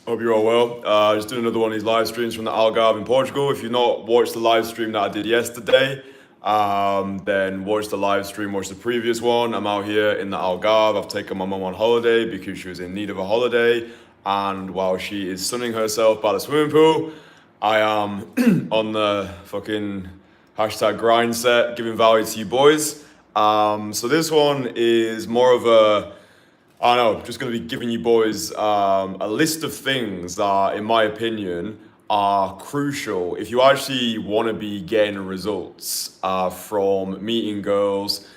Hope you're all well. Just doing another one of these live streams from the Algarve in Portugal. If you've not watched the live stream that I did yesterday, then watch the live stream, watch the previous one. I'm out here in the Algarve. I've taken my mum on holiday because she was in need of a holiday. And while she is sunning herself by the swimming pool, I am on the fucking hashtag grind set, giving value to you boys. So this one is more of a I don't know, just going to be giving you boys a list of things that, in my opinion, are crucial if you actually want to be getting results from meeting girls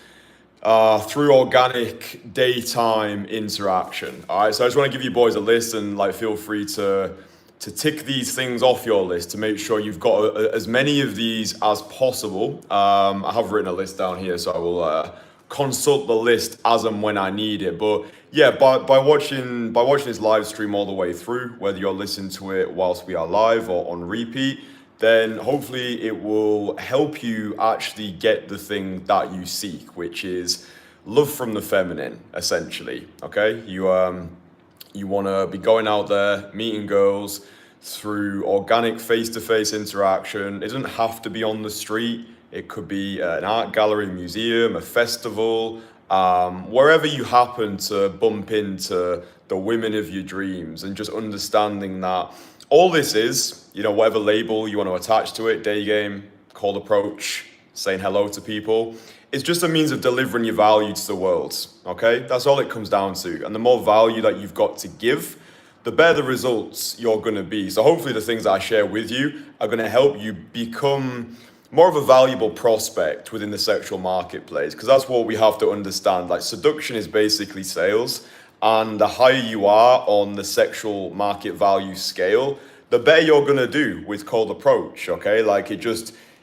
through organic daytime interaction. All right, so I just want to give you boys a list and like feel free to tick these things off your list to make sure you've got as many of these as possible. I have written a list down here, so I will consult the list as and when I need it. But yeah, by watching this live stream all the way through, whether you're listening to it whilst we are live or on repeat, then hopefully it will help you actually get the thing that you seek, which is love from the feminine, essentially. Okay, you want to be going out there, meeting girls through organic face-to-face interaction. It doesn't have to be on the street. It could be an art gallery, museum, a festival, wherever you happen to bump into the women of your dreams, and just understanding that all this is, whatever label you want to attach to it, day game, cold approach, saying hello to people, it's just a means of delivering your value to the world, okay? That's all it comes down to. And the more value that you've got to give, the better the results you're going to be. So hopefully the things that I share with you are going to help you become more of a valuable prospect within the sexual marketplace, because that's what we have to understand. Like, seduction is basically sales, and the higher you are on the sexual market value scale, the better you're going to do with cold approach, okay? Like, it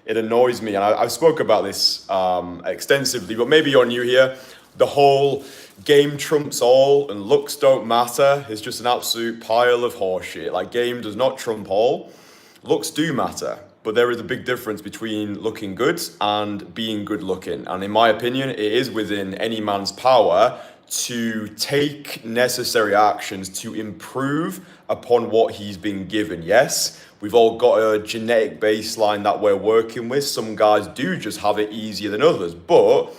annoys me, and I've spoke about this extensively, but maybe you're new here. The whole game trumps all and looks don't matter is just an absolute pile of horseshit. Like, game does not trump all. Looks do matter, but there is a big difference between looking good and being good looking. And in my opinion, it is within any man's power to take necessary actions to improve upon what he's been given. Yes, we've all got a genetic baseline that we're working with. Some guys do just have it easier than others, but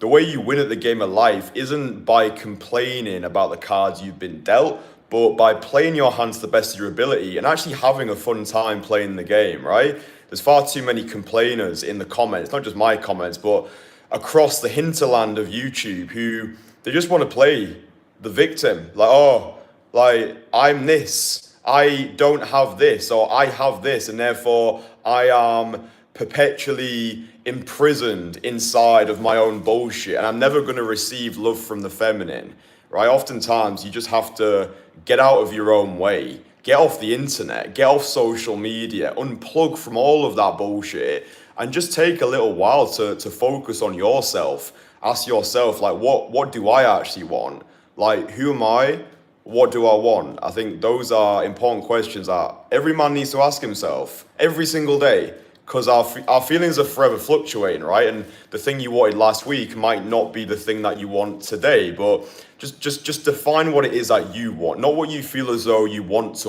the way you win at the game of life isn't by complaining about the cards you've been dealt, but by playing your hand to the best of your ability and actually having a fun time playing the game, right? There's far too many complainers in the comments, not just my comments, but across the hinterland of YouTube, who they just want to play the victim. Like, I'm this, I don't have this, or I have this, and therefore I am perpetually imprisoned inside of my own bullshit, and I'm never going to receive love from the feminine, right? Oftentimes, you just have to get out of your own way, get off the internet, get off social media, unplug from all of that bullshit, and just take a little while to focus on yourself. Ask yourself, like, what do I actually want? Like, who am I? What do I want? I think those are important questions that every man needs to ask himself every single day, because our feelings are forever fluctuating, right? And the thing you wanted last week might not be the thing that you want today, but just define what it is that you want, not what you feel as though you want,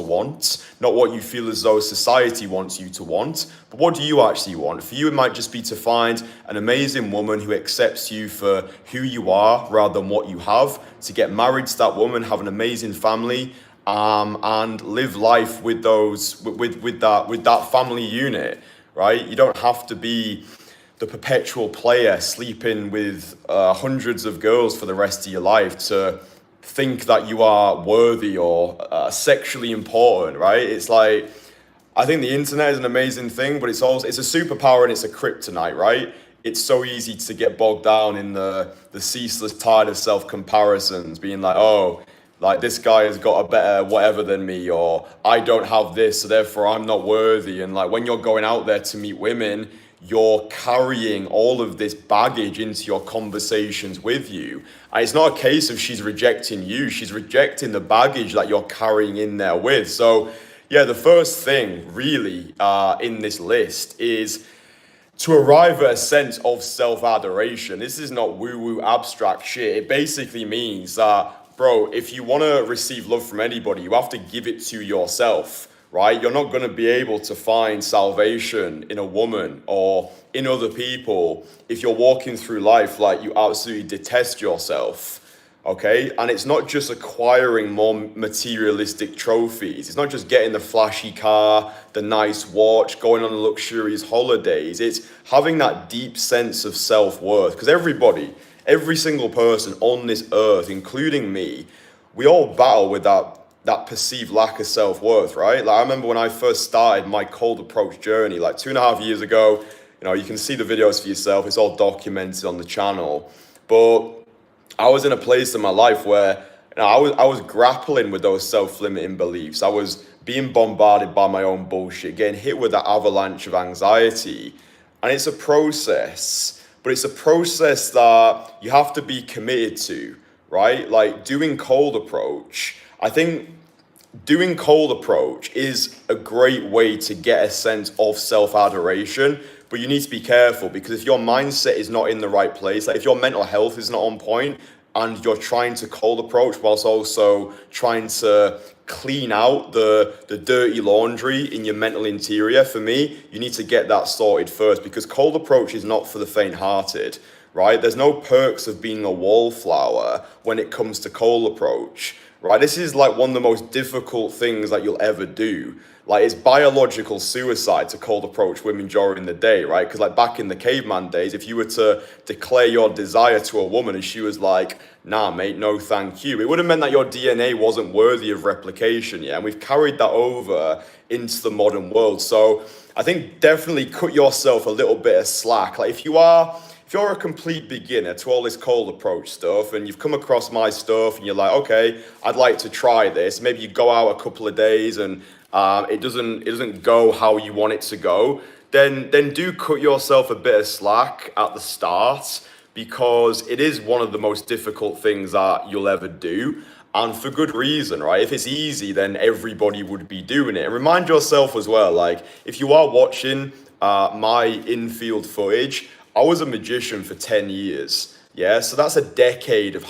not what you feel as though society wants you to want, but what do you actually want? For you, it might just be to find an amazing woman who accepts you for who you are rather than what you have, to get married to that woman, have an amazing family, and live life with that family unit. Right? You don't have to be the perpetual player sleeping with hundreds of girls for the rest of your life to think that you are worthy or sexually important, right? It's like, I think the internet is an amazing thing, but it's a superpower and it's a kryptonite, right? It's so easy to get bogged down in the ceaseless tide of self-comparisons, being like, oh, like, this guy has got a better whatever than me, or I don't have this, so therefore I'm not worthy. And like, when you're going out there to meet women, you're carrying all of this baggage into your conversations with you. And it's not a case of she's rejecting you, she's rejecting the baggage that you're carrying in there with. So yeah, the first thing really in this list is to arrive at a sense of self-adoration. This is not woo-woo abstract shit. It basically means that bro, if you want to receive love from anybody, you have to give it to yourself, right? You're not going to be able to find salvation in a woman or in other people if you're walking through life like you absolutely detest yourself. Okay, and it's not just acquiring more materialistic trophies. It's not just getting the flashy car, the nice watch, going on the luxurious holidays. It's having that deep sense of self-worth. Because every single person on this earth, including me, we all battle with that perceived lack of self-worth, right? Like I remember when I first started my cold approach journey, like 2.5 years ago. You can see the videos for yourself. It's all documented on the channel. But I was in a place in my life where I was grappling with those self-limiting beliefs. I was being bombarded by my own bullshit, getting hit with that avalanche of anxiety. And it's a process, but it's a process that you have to be committed to, right? Like doing cold approach. I think doing cold approach is a great way to get a sense of self-adoration, but you need to be careful because if your mindset is not in the right place, like if your mental health is not on point and you're trying to cold approach whilst also trying to clean out the dirty laundry in your mental interior, for me, you need to get that sorted first because cold approach is not for the faint-hearted, right? There's no perks of being a wallflower when it comes to cold approach. Right, this is like one of the most difficult things that you'll ever do. Like it's biological suicide to cold approach women during the day, right? Because like back in the caveman days, if you were to declare your desire to a woman and she was like, nah, mate, no thank you, it would have meant that your DNA wasn't worthy of replication, yeah? And we've carried that over into the modern world. So I think definitely cut yourself a little bit of slack. Like if you're a complete beginner to all this cold approach stuff and you've come across my stuff and you're like, okay, I'd like to try this. Maybe you go out a couple of days and it doesn't go how you want it to go. Then do cut yourself a bit of slack at the start because it is one of the most difficult things that you'll ever do. And for good reason, right? If it's easy, then everybody would be doing it. And remind yourself as well, like if you are watching my infield footage, I was a magician for 10 years, yeah? So that's a decade of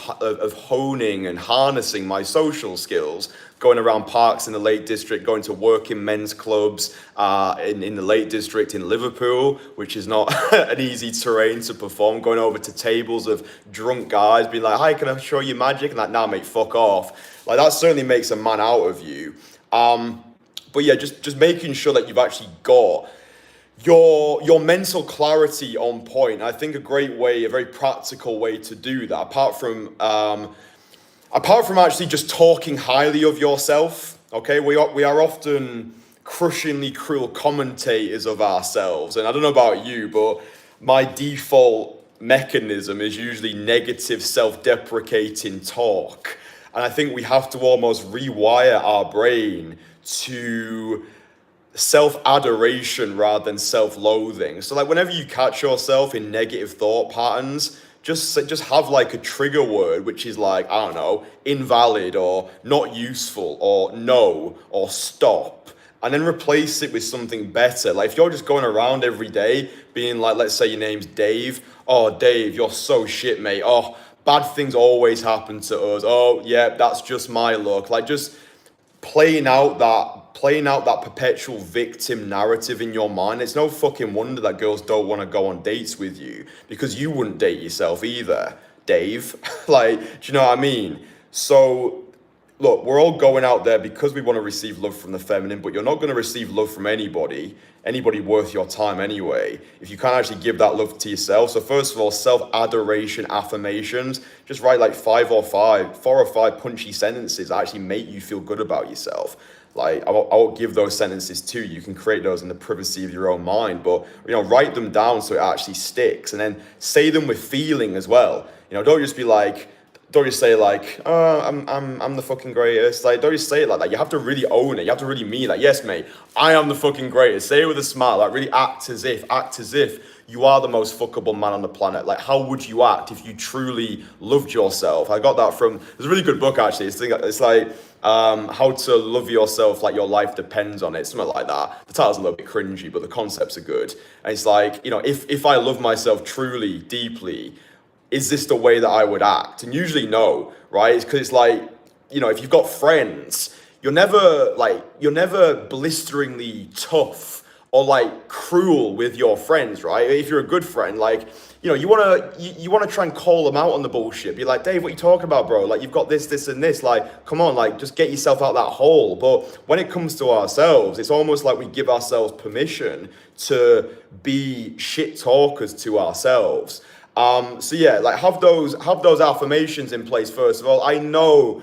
honing and harnessing my social skills, going around parks in the Lake District, going to work in men's clubs in the Lake District in Liverpool, which is not an easy terrain to perform, going over to tables of drunk guys, being like, hi, can I show you magic? And like, nah, mate, fuck off. Like that certainly makes a man out of you. But yeah, just making sure that you've actually got your mental clarity on point. I think a very practical way to do that, apart from actually just talking highly of yourself, okay? We are often crushingly cruel commentators of ourselves. And I don't know about you, but my default mechanism is usually negative, self-deprecating talk. And I think we have to almost rewire our brain to self-adoration rather than self-loathing. So like whenever you catch yourself in negative thought patterns, just have like a trigger word, which is like, I don't know, invalid or not useful or no or stop, and then replace it with something better. Like if you're just going around every day being like, let's say your name's Dave. Oh, Dave, you're so shit, mate. Oh, bad things always happen to us. Oh, yeah, that's just my luck. Like just playing out that perpetual victim narrative in your mind. It's no fucking wonder that girls don't want to go on dates with you because you wouldn't date yourself either, Dave. Like, do you know what I mean? So look, we're all going out there because we want to receive love from the feminine, but you're not going to receive love from anybody worth your time anyway, if you can't actually give that love to yourself. So first of all, self-adoration affirmations. Just write like 4 or 5 punchy sentences that actually make you feel good about yourself. Like I won't give those sentences to you. You can create those in the privacy of your own mind, but write them down so it actually sticks, and then say them with feeling as well. Don't just say like, oh, I'm the fucking greatest. Like, don't just say it like that. You have to really own it. You have to really mean that. Yes, mate, I am the fucking greatest. Say it with a smile. Like, really act as if you are the most fuckable man on the planet. Like, how would you act if you truly loved yourself? I got that from, there's a really good book actually. It's like how to love yourself like your life depends on it. Something like that. The title's a little bit cringy, but the concepts are good. And it's like, if I love myself truly, deeply, is this the way that I would act? And usually no, right? It's because it's like, if you've got friends, you're never blisteringly tough or like cruel with your friends, right? If you're a good friend, like, you wanna try and call them out on the bullshit. Be like, Dave, what are you talking about, bro? Like, you've got this, and this. Like, come on, like, just get yourself out that hole. But when it comes to ourselves, it's almost like we give ourselves permission to be shit talkers to ourselves. So yeah, like have those affirmations in place first of all. I know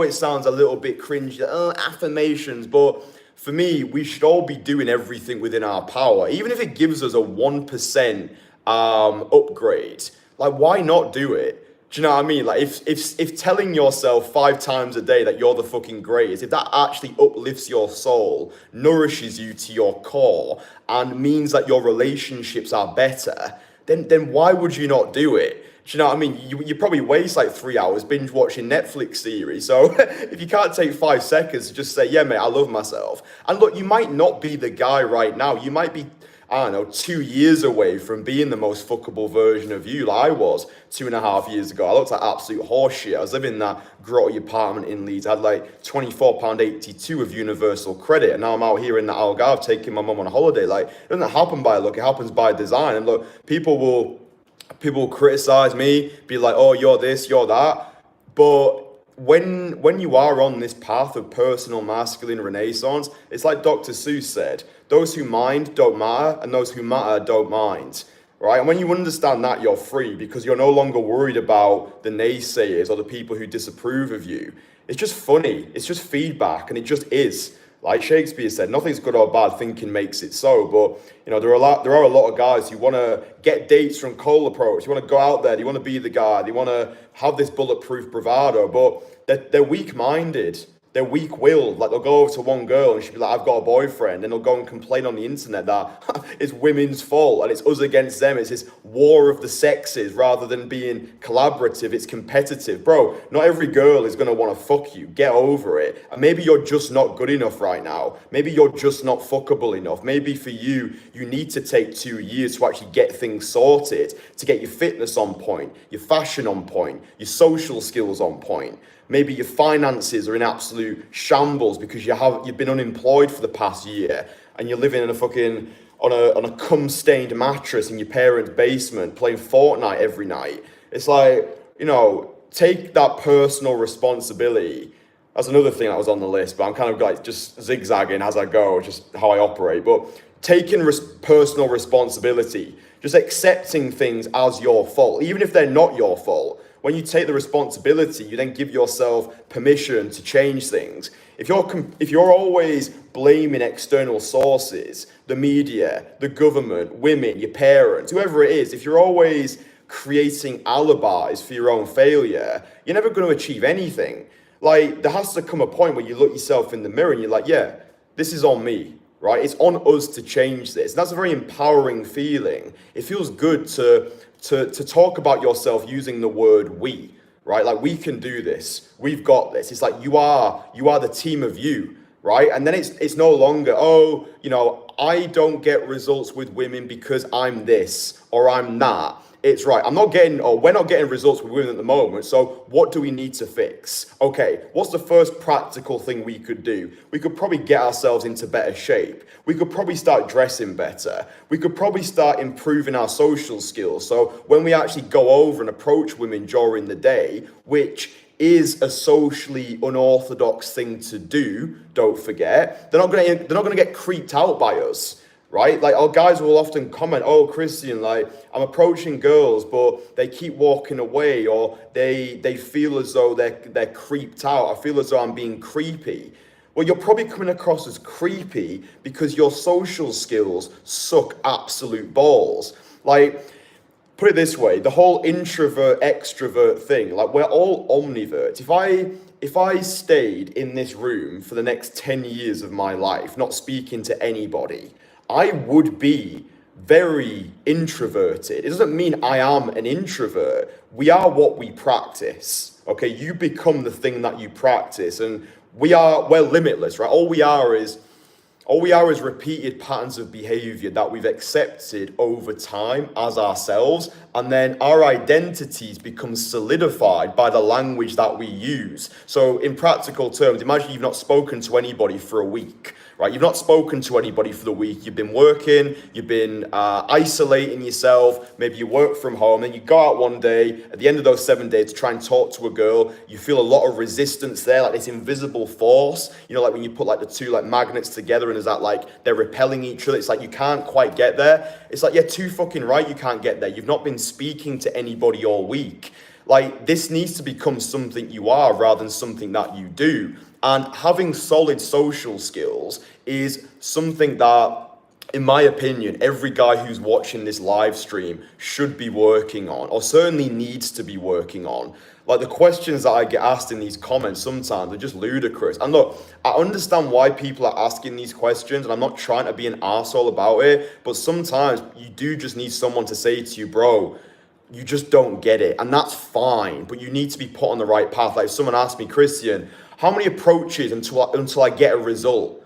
it sounds a little bit cringy, affirmations, but for me, we should all be doing everything within our power, even if it gives us a 1% upgrade. Like, why not do it? Do you know what I mean? Like, if telling yourself 5 times a day that you're the fucking greatest, if that actually uplifts your soul, nourishes you to your core, and means that your relationships are better, then why would you not do it? Do you know what I mean? You probably waste like 3 hours binge watching Netflix series. So if you can't take 5 seconds to just say, yeah, mate, I love myself. And look, you might not be the guy right now. You might be, I don't know, 2 years away from being the most fuckable version of you like I was 2.5 years ago. I looked like absolute horseshit. I was living in that grotty apartment in Leeds. I had like £24.82 of universal credit. And now I'm out here in the Algarve taking my mum on a holiday. Like, it doesn't happen by luck, it happens by design. And look, people will criticize me, be like, oh, you're this, you're that. But when you are on this path of personal masculine renaissance, it's like Dr. Seuss said, those who mind don't matter, and those who matter don't mind, right? And when you understand that, you're free, because you're no longer worried about the naysayers or the people who disapprove of you. It's just funny, it's just feedback, and it just is. Like Shakespeare said, nothing's good or bad, thinking makes it so. But there are a lot of guys who want to get dates from cold approach. You want to go out there, you want to be the guy, they want to have this bulletproof bravado, but they're weak-minded. They're weak-willed. Like, they'll go over to one girl and she'll be like, I've got a boyfriend, and they'll go and complain on the internet that it's women's fault and it's us against them. It's this war of the sexes. Rather than being collaborative, it's competitive. Bro, not every girl is going to want to fuck you. Get over it. And maybe you're just not good enough right now. Maybe you're just not fuckable enough. Maybe for you need to take 2 years to actually get things sorted, to get your fitness on point, your fashion on point, your social skills on point. Maybe your finances are in absolute shambles because you've been unemployed for the past year and you're living in on a cum-stained mattress in your parents' basement playing Fortnite every night. It's like, take that personal responsibility. That's another thing that was on the list, but I'm kind of like just zigzagging as I go, just how I operate. But taking personal responsibility, just accepting things as your fault, even if they're not your fault. When you take the responsibility, you then give yourself permission to change things. If you're always blaming external sources, the media, the government, women, your parents, whoever it is, if you're always creating alibis for your own failure, you're never going to achieve anything. Like, there has to come a point where you look yourself in the mirror and you're like, yeah, this is on me, right? It's on us to change this. And that's a very empowering feeling. It feels good to talk about yourself using the word we, right? Like, we can do this. We've got this. It's like you are the team of you, right? And then it's no longer, I don't get results with women because I'm this or I'm that. It's right, we're not getting results with women at the moment, so what do we need to fix? Okay, what's the first practical thing we could do? We could probably get ourselves into better shape. We could probably start dressing better. We could probably start improving our social skills. So when we actually go over and approach women during the day, which is a socially unorthodox thing to do, don't forget, they're not gonna get creeped out by us. Right? Like, our guys will often comment, oh, Christian, like, I'm approaching girls, but they keep walking away, or they feel as though they're creeped out. I feel as though I'm being creepy. Well, you're probably coming across as creepy because your social skills suck absolute balls. Like, put it this way, the whole introvert, extrovert thing, like, we're all omniverts. If I stayed in this room for the next 10 years of my life, not speaking to anybody, I would be very introverted. It doesn't mean I am an introvert. We are what we practice. Okay, you become the thing that you practice, and we're limitless, right? All we are is All we are is repeated patterns of behavior that we've accepted over time as ourselves, and then our identities become solidified by the language that we use. So in practical terms, imagine you've not spoken to anybody for a week, right? You've not spoken to anybody for the week. You've been working, you've been isolating yourself, maybe you work from home, then you go out one day, at the end of those 7 days, to try and talk to a girl. You feel a lot of resistance there, like this invisible force, like when you put like the two like magnets together and is that like they're repelling each other. It's like you can't quite get there. It's like, you're too fucking right, you can't get there. You've not been speaking to anybody all week. Like, this needs to become something you are rather than something that you do. And having solid social skills is something that, in my opinion, every guy who's watching this live stream should be working on, or certainly needs to be working on. Like, the questions that I get asked in these comments sometimes are just ludicrous. And look, I understand why people are asking these questions, and I'm not trying to be an arsehole about it, but sometimes you do just need someone to say to you, bro, you just don't get it. And that's fine, but you need to be put on the right path. Like, if someone asked me, Christian, how many approaches until I get a result?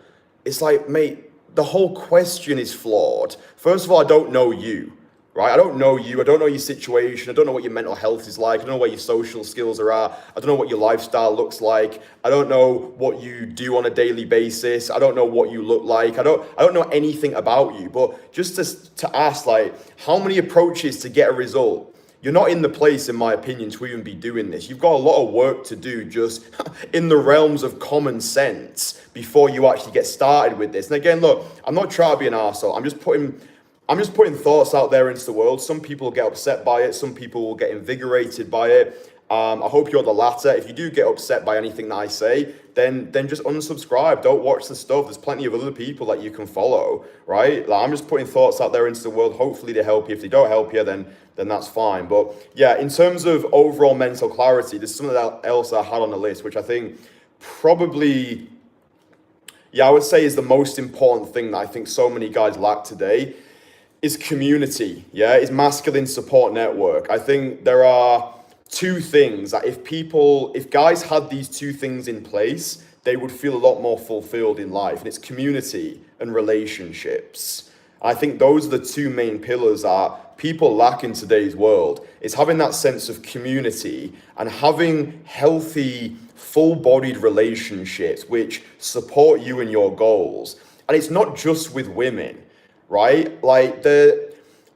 It's like, mate, the whole question is flawed. First of all, I don't know you. Right? I don't know you. I don't know your situation. I don't know what your mental health is like. I don't know where your social skills are at. I don't know what your lifestyle looks like. I don't know what you do on a daily basis. I don't know what you look like. I don't know anything about you. But just to ask, like, how many approaches to get a result? You're not in the place, in my opinion, to even be doing this. You've got a lot of work to do just in the realms of common sense before you actually get started with this. And again, look, I'm not trying to be an arsehole. I'm just putting thoughts out there into the world. Some people get upset by it. Some people will get invigorated by it. I hope you're the latter. If you do get upset by anything that I say, then just unsubscribe. Don't watch the stuff. There's plenty of other people that you can follow, right? Like, I'm just putting thoughts out there into the world. Hopefully they help you. If they don't help you, then that's fine. But yeah, in terms of overall mental clarity, there's something else I had on the list, which I think probably, I would say is the most important thing that I think so many guys lack today, is community, is masculine support network. I think there are two things that if guys had these two things in place, they would feel a lot more fulfilled in life. And it's community and relationships. I think those are the two main pillars that people lack in today's world. It's having that sense of community and having healthy, full-bodied relationships which support you and your goals. And it's not just with women, right? Like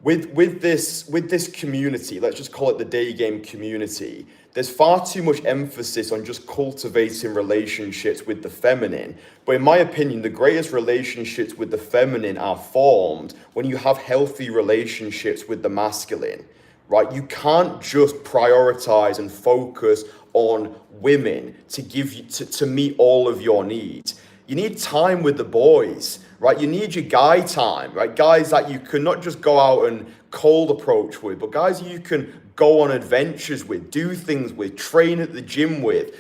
with this community, let's just call it the day game community, there's far too much emphasis on just cultivating relationships with the feminine. But in my opinion, the greatest relationships with the feminine are formed when you have healthy relationships with the masculine, right? You can't just prioritize and focus on women to give you to meet all of your needs. You need time with the boys, right? You need your guy time, right? Guys that you can not just go out and cold approach with, but guys you can go on adventures with, do things with, train at the gym with,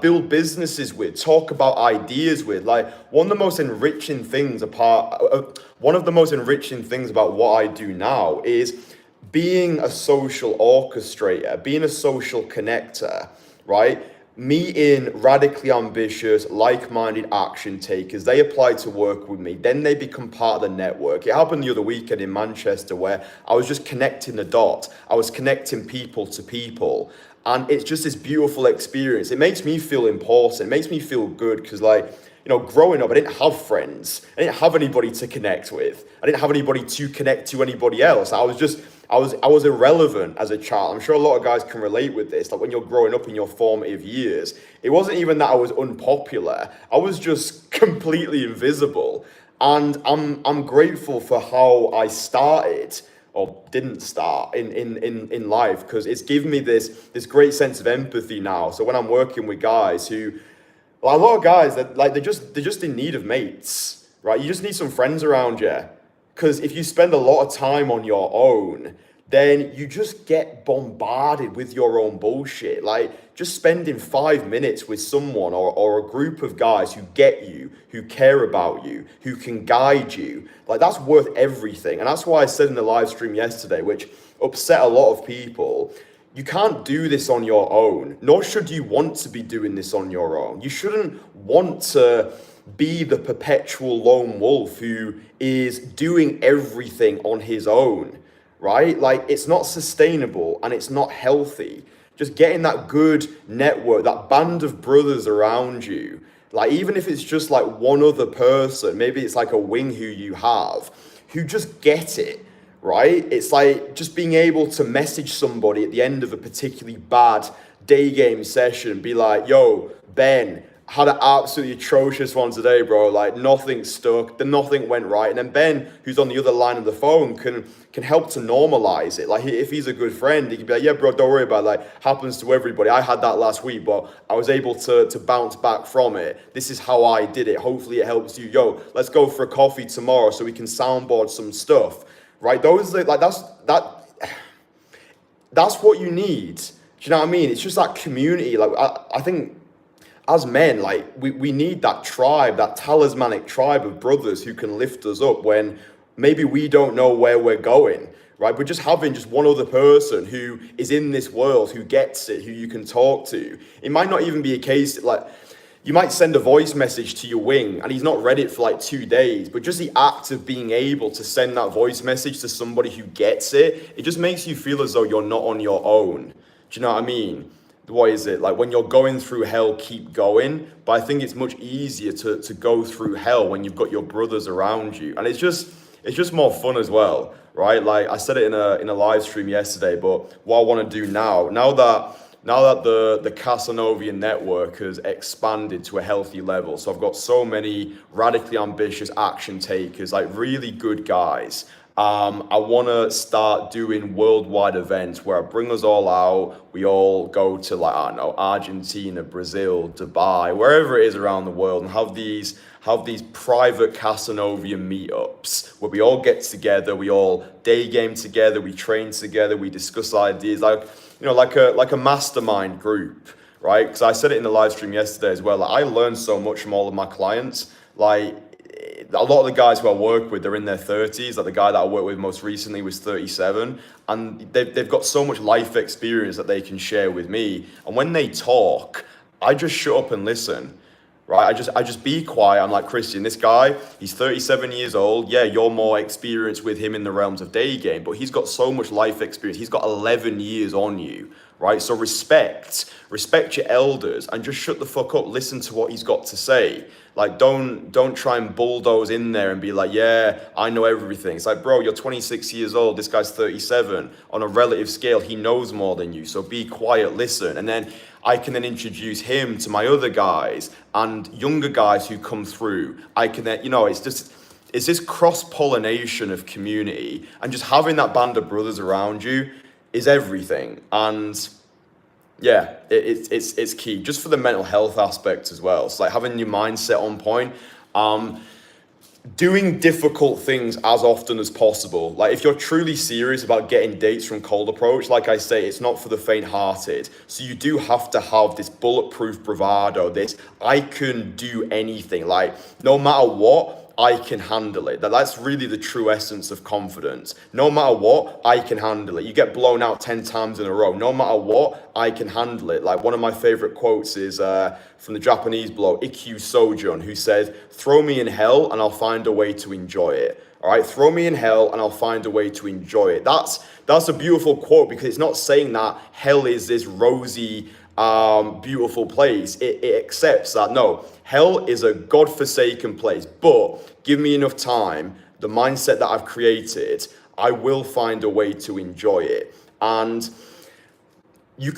build businesses with, talk about ideas with. Like, one of the most enriching things about what I do now is being a social orchestrator, being a social connector, right? Meeting radically ambitious, like-minded action takers. They apply to work with me. Then they become part of the network. It happened the other weekend in Manchester where I was just connecting the dots. I was connecting people to people. And it's just this beautiful experience. It makes me feel important. It makes me feel good because, like, growing up, I didn't have friends. I didn't have anybody to connect with. I didn't have anybody to connect to anybody else. I was irrelevant as a child. I'm sure a lot of guys can relate with this. Like, when you're growing up in your formative years, it wasn't even that I was unpopular. I was just completely invisible. And I'm grateful for how I started or didn't start in life, because it's given me this great sense of empathy now. So when I'm working with guys who, well, a lot of guys that they're just in need of mates, right? You just need some friends around you. Because if you spend a lot of time on your own, then you just get bombarded with your own bullshit. Like, just spending 5 minutes with someone or a group of guys who get you, who care about you, who can guide you, like, that's worth everything. And that's why I said in the live stream yesterday, which upset a lot of people, you can't do this on your own, nor should you want to be doing this on your own. You shouldn't want to be the perpetual lone wolf who is doing everything on his own, right? Like, it's not sustainable and it's not healthy. Just getting that good network, that band of brothers around you, like, even if it's just like one other person, maybe it's like a wing who you have, who just get it, right? It's like just being able to message somebody at the end of a particularly bad day game session, be like, yo, Ben, had an absolutely atrocious one today, bro. Like, nothing stuck, nothing went right. And then Ben, who's on the other line of the phone, can help to normalize it. Like, if he's a good friend, he can be like, yeah, bro, don't worry about it. Like, happens to everybody. I had that last week, but I was able to bounce back from it. This is how I did it. Hopefully it helps you. Yo, let's go for a coffee tomorrow so we can soundboard some stuff, right? That's what you need. Do you know what I mean? It's just that community. Like, I think as men, like, we need that tribe, that talismanic tribe of brothers who can lift us up when maybe we don't know where we're going, right? But just having just one other person who is in this world, who gets it, who you can talk to. It might not even be a case like, you might send a voice message to your wing and he's not read it for like 2 days, but just the act of being able to send that voice message to somebody who gets it, it just makes you feel as though you're not on your own. Do you know what I mean? What is it? Like, when you're going through hell, keep going. But I think it's much easier to go through hell when you've got your brothers around you. And it's just more fun as well, right? Like, I said it in a live stream yesterday, but what I want to do now that the Kasanovian network has expanded to a healthy level, so I've got so many radically ambitious action takers, like really good guys. I want to start doing worldwide events where I bring us all out. We all go to, like, I don't know, Argentina, Brazil, Dubai, wherever it is around the world, and have these private Kasanovian meetups where we all get together, we all day game together, we train together, we discuss ideas, like, you know, like a mastermind group, right? Because I said it in the live stream yesterday as well. Like, I learned so much from all of my clients. Like, a lot of the guys who I work with, they're in their 30s. Like, the guy that I worked with most recently was 37. And they've got so much life experience that they can share with me. And when they talk, I just shut up and listen, right? I just be quiet. I'm like, Christian, this guy, he's 37 years old. Yeah, you're more experienced with him in the realms of day game, but he's got so much life experience. He's got 11 years on you, right? So respect your elders and just shut the fuck up. Listen to what he's got to say. Like, don't try and bulldoze in there and be like, yeah, I know everything. It's like, bro, you're 26 years old. This guy's 37. On a relative scale, he knows more than you. So be quiet, listen. And then I can then introduce him to my other guys and younger guys who come through. I can then, you know, it's this cross-pollination of community, and just having that band of brothers around you is everything. And yeah, it's key just for the mental health aspect as well. It's like having your mindset on point. Doing difficult things as often as possible. Like, if you're truly serious about getting dates from cold approach, like I say, it's not for the faint-hearted. So you do have to have this bulletproof bravado, this I can do anything. Like, no matter what, I can handle it. That's really the true essence of confidence. No matter what, I can handle it. You get blown out 10 times in a row. No matter what, I can handle it. Like, one of my favorite quotes is from the Japanese bloke, Ikkyu Sojun, who says, throw me in hell and I'll find a way to enjoy it. All right, throw me in hell and I'll find a way to enjoy it. That's a beautiful quote, because it's not saying that hell is this rosy, beautiful place. It accepts that, no, hell is a godforsaken place, but give me enough time, the mindset that I've created, I will find a way to enjoy it. And you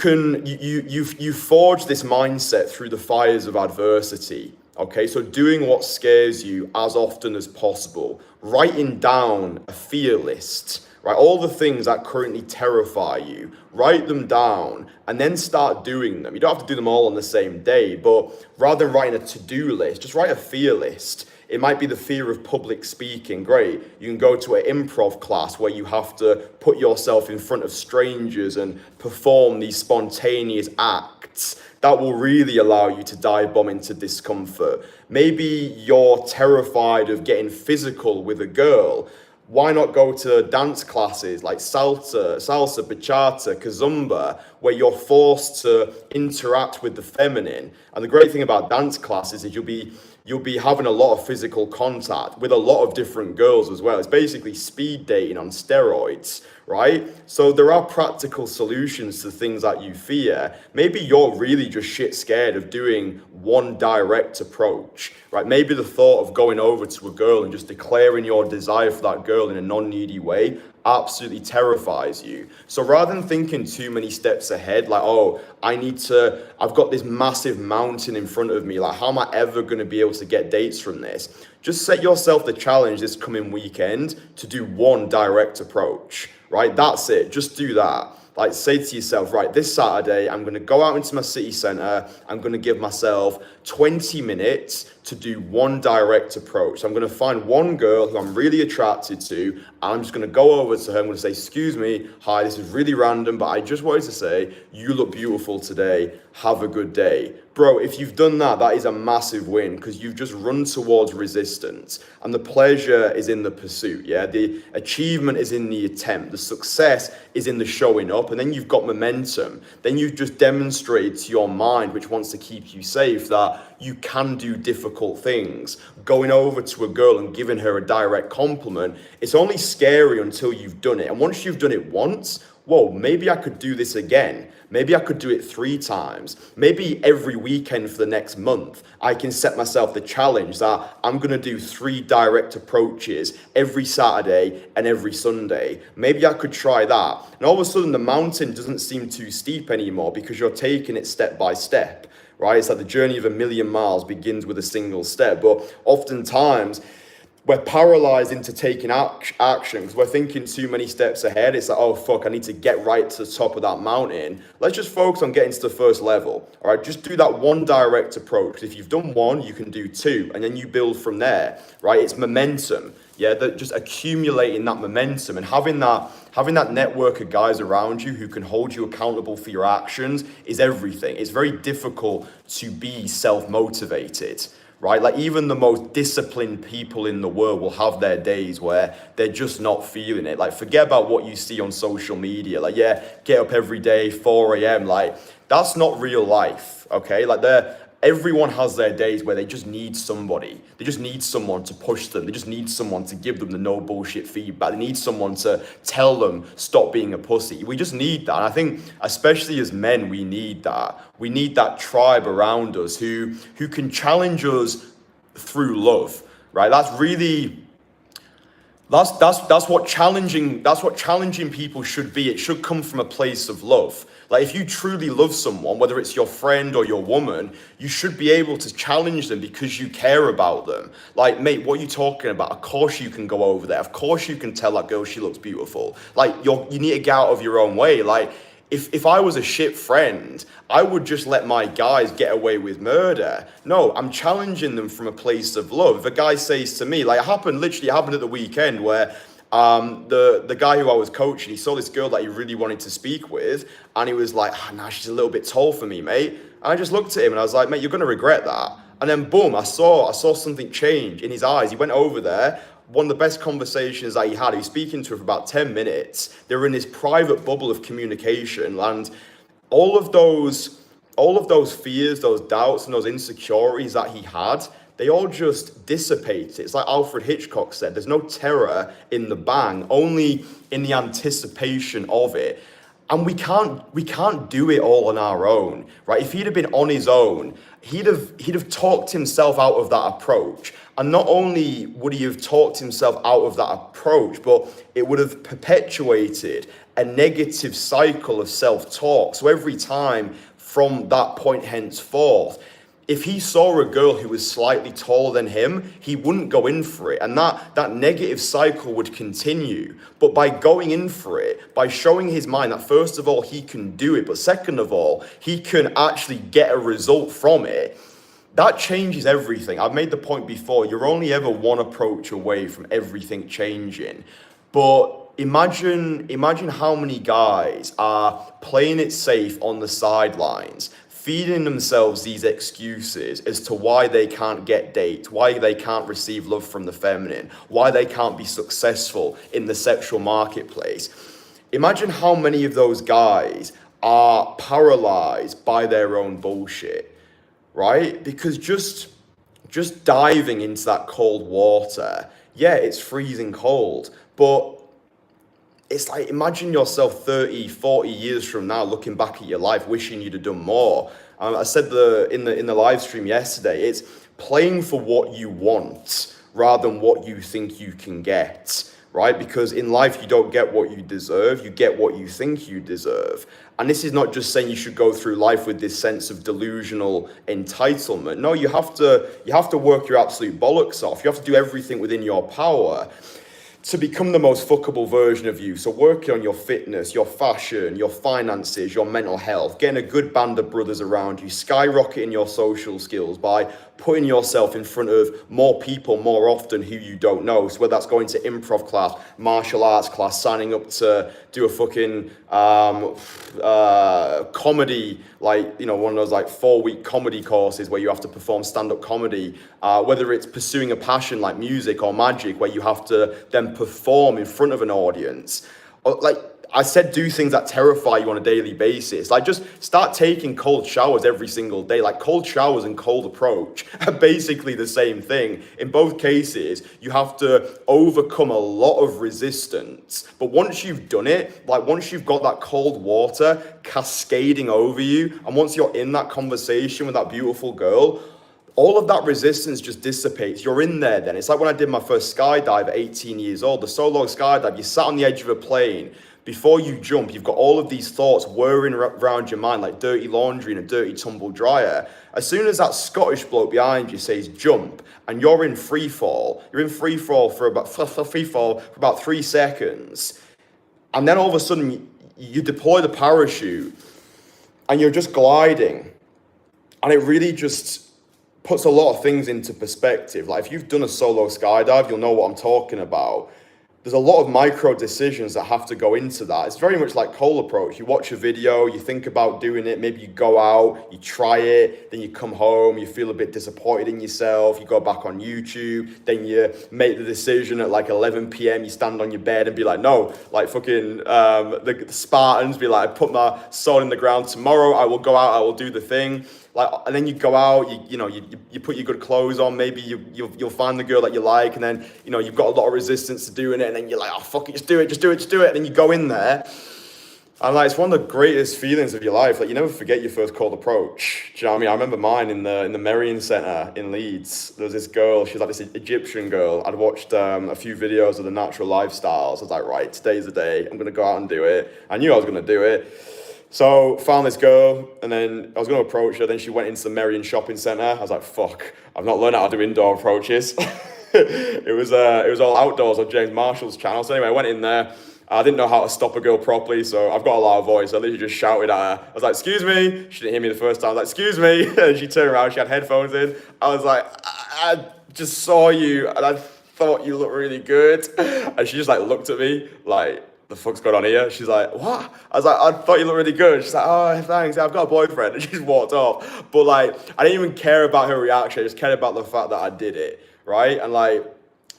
forge this mindset through the fires of adversity. Okay, so doing what scares you as often as possible, writing down a fear list, right? All the things that currently terrify you, write them down and then start doing them. You don't have to do them all on the same day, but rather than writing a to-do list, just write a fear list. It might be the fear of public speaking. Great. You can go to an improv class where you have to put yourself in front of strangers and perform these spontaneous acts that will really allow you to dive bomb into discomfort. Maybe you're terrified of getting physical with a girl. Why not go to dance classes like salsa, bachata, kizomba, where you're forced to interact with the feminine? And the great thing about dance classes is you'll be You'll be having a lot of physical contact with a lot of different girls as well. It's basically speed dating on steroids, right? So there are practical solutions to things that you fear. Maybe you're really just shit scared of doing one direct approach, right? Maybe the thought of going over to a girl and just declaring your desire for that girl in a non-needy way absolutely terrifies you. So rather than thinking too many steps ahead, like, oh, I've got this massive mountain in front of me, like, how am I ever going to be able to get dates from this? Just set yourself the challenge this coming weekend to do one direct approach, right? That's it. Just do that. Like, say to yourself, right, this Saturday, I'm going to go out into my city centre. I'm going to give myself 20 minutes to do one direct approach. So I'm going to find one girl who I'm really attracted to. And I'm just going to go over to her. I'm going to say, excuse me, hi, this is really random, but I just wanted to say, you look beautiful today. Have a good day. Bro, if you've done that, that is a massive win because you've just run towards resistance and the pleasure is in the pursuit, yeah? The achievement is in the attempt. The success is in the showing up and then you've got momentum. Then you've just demonstrated to your mind, which wants to keep you safe, that you can do difficult things. Going over to a girl and giving her a direct compliment, it's only scary until you've done it. And once you've done it once, whoa, maybe I could do this again. Maybe I could do it 3 times. Maybe every weekend for the next month, I can set myself the challenge that I'm going to do 3 direct approaches every Saturday and every Sunday. Maybe I could try that. And all of a sudden, the mountain doesn't seem too steep anymore because you're taking it step by step, right? It's like the journey of 1,000,000 miles begins with a single step. But oftentimes, we're paralyzed into taking action because we're thinking too many steps ahead. It's like, oh, fuck, I need to get right to the top of that mountain. Let's just focus on getting to the first level, all right? Just do that one direct approach. If you've done 1, you can do 2, and then you build from there, right? It's momentum, yeah? That just accumulating that momentum and having that network of guys around you who can hold you accountable for your actions is everything. It's very difficult to be self-motivated, right? Like even the most disciplined people in the world will have their days where they're just not feeling it. Like forget about what you see on social media. Like, yeah, get up every day, 4 a.m. Like that's not real life, okay? Like everyone has their days where they just need somebody. They just need someone to push them. They just need someone to give them the no bullshit feedback. They need someone to tell them, stop being a pussy. We just need that. And I think, especially as men, we need that. We need that tribe around us who can challenge us through love, right? That's what challenging people should be. It should come from a place of love. Like if you truly love someone, whether it's your friend or your woman, you should be able to challenge them because you care about them. Like, mate, what are you talking about? Of course you can go over there. Of course you can tell that girl she looks beautiful. Like you need to get out of your own way. Like if I was a shit friend, I would just let my guys get away with murder. No, I'm challenging them from a place of love. If a guy says to me, like it happened at the weekend where the guy who I was coaching, he saw this girl that he really wanted to speak with, and he was like, nah, she's a little bit tall for me, mate. And I just looked at him and I was like, mate, you're gonna regret that. And then boom, I saw something change in his eyes. He went over there. One of the best conversations that he had, he was speaking to her for about 10 minutes. They were in this private bubble of communication, and all of those fears, those doubts, and those insecurities that he had, they all just dissipate. It's like Alfred Hitchcock said, there's no terror in the bang, only in the anticipation of it. And we can't do it all on our own, right? If he'd have been on his own, he'd have talked himself out of that approach. And not only would he have talked himself out of that approach, but it would have perpetuated a negative cycle of self-talk. So every time from that point henceforth, if he saw a girl who was slightly taller than him, he wouldn't go in for it. And that negative cycle would continue. But by going in for it, by showing his mind that first of all, he can do it, but second of all, he can actually get a result from it, that changes everything. I've made the point before, you're only ever one approach away from everything changing. But imagine how many guys are playing it safe on the sidelines, feeding themselves these excuses as to why they can't get dates, why they can't receive love from the feminine, why they can't be successful in the sexual marketplace. Imagine how many of those guys are paralyzed by their own bullshit, right? Because just just diving into that cold water, yeah, it's freezing cold, but it's like, imagine yourself 30, 40 years from now looking back at your life, wishing you'd have done more. I said in the live stream yesterday, it's playing for what you want rather than what you think you can get, right? Because in life, you don't get what you deserve, you get what you think you deserve. And this is not just saying you should go through life with this sense of delusional entitlement. No, you have to work your absolute bollocks off. You have to do everything within your power to become the most fuckable version of you. So working on your fitness, your fashion, your finances, your mental health, getting a good band of brothers around you, skyrocketing your social skills by putting yourself in front of more people more often who you don't know. So whether that's going to improv class, martial arts class, signing up to do a fucking comedy, like, you know, one of those like 4-week comedy courses where you have to perform stand-up comedy, whether it's pursuing a passion like music or magic where you have to then perform in front of an audience. Like I said, do things that terrify you on a daily basis. Like just start taking cold showers every single day. Like cold showers and cold approach are basically the same thing. In both cases, you have to overcome a lot of resistance. But once you've done it, like once you've got that cold water cascading over you, and once you're in that conversation with that beautiful girl, all of that resistance just dissipates. You're in there then. It's like when I did my first skydive at 18 years old, the solo skydive, you sat on the edge of a plane. Before you jump, you've got all of these thoughts whirring around your mind like dirty laundry in a dirty tumble dryer. As soon as that Scottish bloke behind you says jump, and you're in free fall, for about 3 seconds, and then all of a sudden you deploy the parachute, and you're just gliding, and it really just puts a lot of things into perspective. Like if you've done a solo skydive, you'll know what I'm talking about. There's a lot of micro decisions that have to go into that. It's very much like cold approach. You watch a video, you think about doing it, maybe you go out, you try it, then you come home, you feel a bit disappointed in yourself, you go back on YouTube, then you make the decision at like 11 p.m, you stand on your bed and be like, no, like fucking the Spartans, be like, I put my soul in the ground, tomorrow I will go out, I will do the thing. Like, and then you go out, you put your good clothes on, maybe you'll find the girl that you like, and then, you've got a lot of resistance to doing it, and then you're like, oh, fuck it, just do it, and then you go in there, and like, it's one of the greatest feelings of your life. Like, you never forget your first cold approach. Do you know what I mean? I remember mine in the Merrion Centre in Leeds. There was this girl, she was like this Egyptian girl. I'd watched a few videos of the natural lifestyles. I was like, right, today's the day, I'm gonna go out and do it. I knew I was gonna do it. So found this girl, and then I was going to approach her. Then she went into the Merrion shopping centre. I was like, "Fuck! I've not learned how to do indoor approaches." It was all outdoors on James Marshall's channel. So anyway, I went in there. I didn't know how to stop a girl properly, so I've got a loud voice. I literally just shouted at her. I was like, "Excuse me!" She didn't hear me the first time. I was like, "Excuse me!" And she turned around. She had headphones in. I was like, "I just saw you, and I thought you looked really good." And she just like looked at me like, the fuck's going on here? She's like, what? I was like, I thought you looked really good. She's like, oh, thanks, I've got a boyfriend. And she just walked off. But like, I didn't even care about her reaction. I just cared about the fact that I did it, right? And like,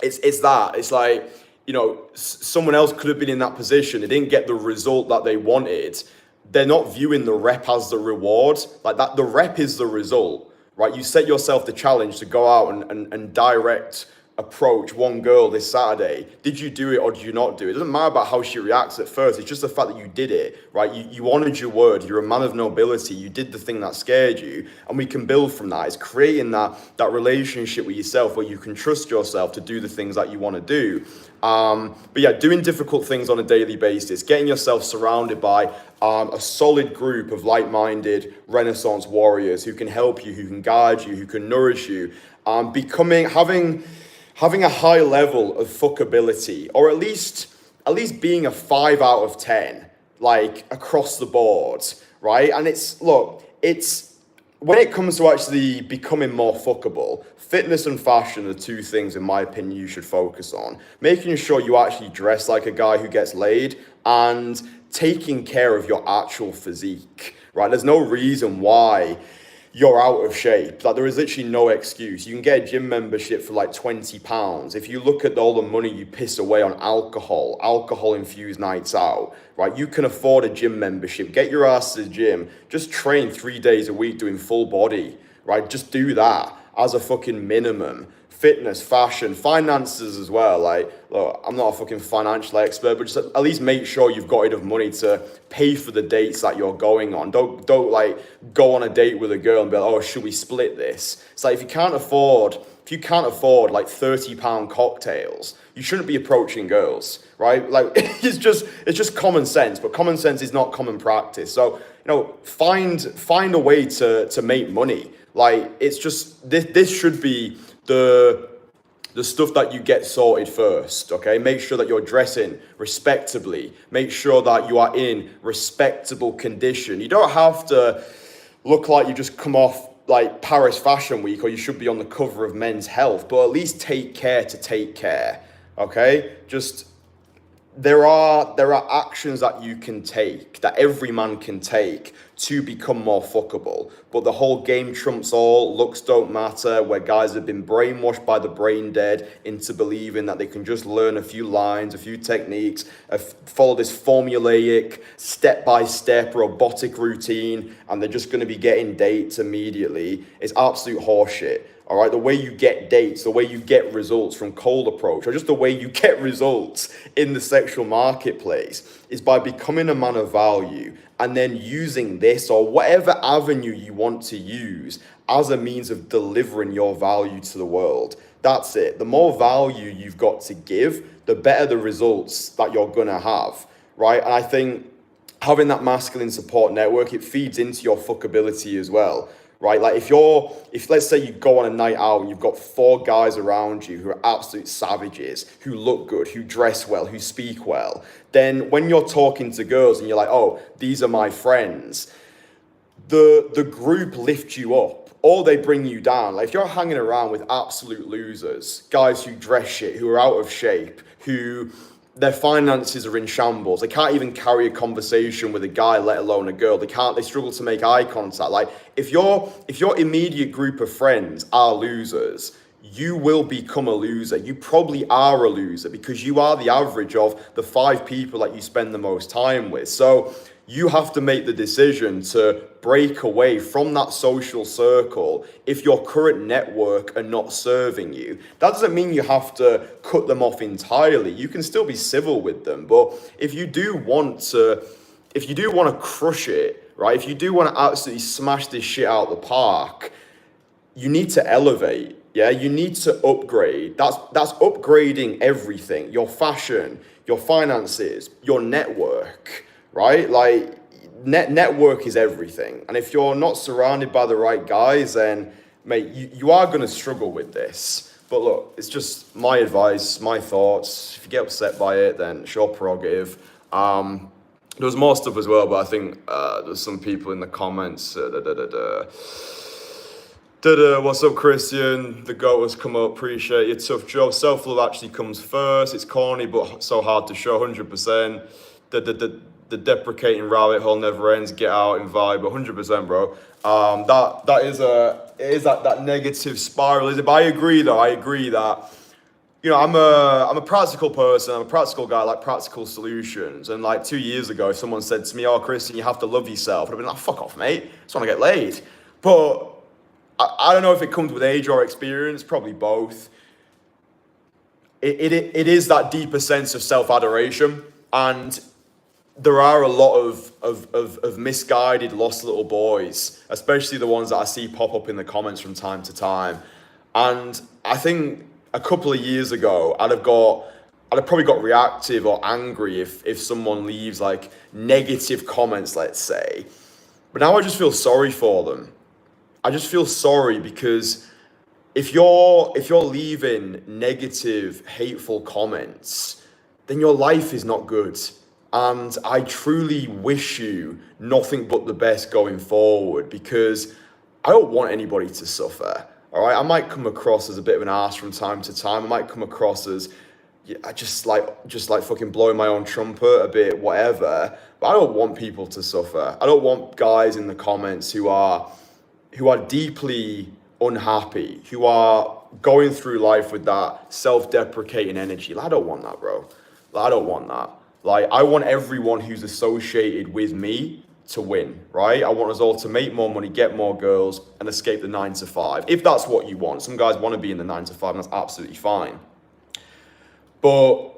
it's that. It's like, someone else could have been in that position. They didn't get the result that they wanted. They're not viewing the rep as the reward. Like that, the rep is the result, right? You set yourself the challenge to go out and direct approach one girl this Saturday. Did you do it or did you not do it? It doesn't matter about how she reacts at first. It's just the fact that you did it, right? You honored your word. You're a man of nobility. You did the thing that scared you, and we can build from that. It's creating that relationship with yourself where you can trust yourself to do the things that you want to do. But yeah, doing difficult things on a daily basis, getting yourself surrounded by a solid group of like-minded Renaissance warriors who can help you, who can guide you, who can nourish you, having a high level of fuckability, or at least being a 5 out of 10, like across the board, right? And it's when it comes to actually becoming more fuckable, fitness and fashion are the two things, in my opinion, you should focus on. Making sure you actually dress like a guy who gets laid, and taking care of your actual physique, right? There's no reason why you're out of shape. Like, there is literally no excuse. You can get a gym membership for like £20. If you look at all the money you piss away on alcohol-infused nights out, right? You can afford a gym membership. Get your ass to the gym. Just train 3 days a week doing full body, right? Just do that. as a fucking minimum. Fitness, fashion, finances as well. Like, look, I'm not a fucking financial expert, but just at least make sure you've got enough money to pay for the dates that you're going on. Don't like go on a date with a girl and be like, oh, should we split this? It's like if you can't afford like £30 cocktails, you shouldn't be approaching girls, right? Like it's just common sense, but common sense is not common practice. So, find a way to make money. Like it's just this should be the stuff that you get sorted first, okay? Make sure that you're dressing respectably. Make sure that you are in respectable condition. You don't have to look like you just come off like Paris Fashion Week or you should be on the cover of Men's Health, but at least take care to take care, okay? Just there are actions that you can take, that every man can take to become more fuckable. But the whole game trumps all, looks don't matter, where guys have been brainwashed by the brain dead into believing that they can just learn a few lines, a few techniques, follow this formulaic, step-by-step robotic routine, and they're just going to be getting dates immediately. It's absolute horseshit. All right, the way you get dates, the way you get results from cold approach, or just the way you get results in the sexual marketplace is by becoming a man of value and then using this or whatever avenue you want to use as a means of delivering your value to the world. That's it. The more value you've got to give, the better the results that you're going to have, right? And I think having that masculine support network, it feeds into your fuckability as well. Right, like if let's say you go on a night out and you've got 4 guys around you who are absolute savages, who look good, who dress well, who speak well, then when you're talking to girls and you're like, oh, these are my friends, the group lifts you up or they bring you down. Like if you're hanging around with absolute losers, guys who dress shit, who are out of shape, who their finances are in shambles. They can't even carry a conversation with a guy, let alone a girl. They struggle to make eye contact. Like if your immediate group of friends are losers, you will become a loser. You probably are a loser because you are the average of the 5 people that you spend the most time with. So you have to make the decision to break away from that social circle if your current network are not serving you. That doesn't mean you have to cut them off entirely. You can still be civil with them. But if you do want to crush it, right? If you do want to absolutely smash this shit out of the park, you need to elevate. Yeah, you need to upgrade. That's upgrading everything. Your fashion, your finances, your network. Right? Like network is everything. And if you're not surrounded by the right guys, then mate, you are going to struggle with this. But look, it's just my advice, my thoughts. If you get upset by it, then it's your prerogative. There was more stuff as well, but I think there's some people in the comments. What's up, Christian? The GOAT has come up. Appreciate your tough job. Self-love actually comes first. It's corny, but so hard to show. 100%. The deprecating rabbit hole never ends. Get out and vibe. 100%, bro. That is that negative spiral. Is it? But I agree, though. I agree that I'm a practical person. I'm a practical guy. I like practical solutions. And like 2 years ago, someone said to me, "Oh, Christian, you have to love yourself." And I've been like, "Fuck off, mate. I just want to get laid." But I don't know if it comes with age or experience. Probably both. It is that deeper sense of self-adoration, and there are a lot of misguided, lost little boys, especially the ones that I see pop up in the comments from time to time. And I think a couple of years ago, I'd have probably got reactive or angry if someone leaves like negative comments, let's say. But now I just feel sorry for them. I just feel sorry because if you're leaving negative, hateful comments, then your life is not good. And I truly wish you nothing but the best going forward, because I don't want anybody to suffer. All right, I might come across as a bit of an ass from time to time. I might come across as just like fucking blowing my own trumpet a bit, whatever. But I don't want people to suffer. I don't want guys in the comments who are deeply unhappy, who are going through life with that self-deprecating energy. Like, I don't want that, bro. Like, I don't want that. Like, I want everyone who's associated with me to win, right? I want us all to make more money, get more girls, and escape the 9 to 5. If that's what you want. Some guys want to be in the 9 to 5, and that's absolutely fine. But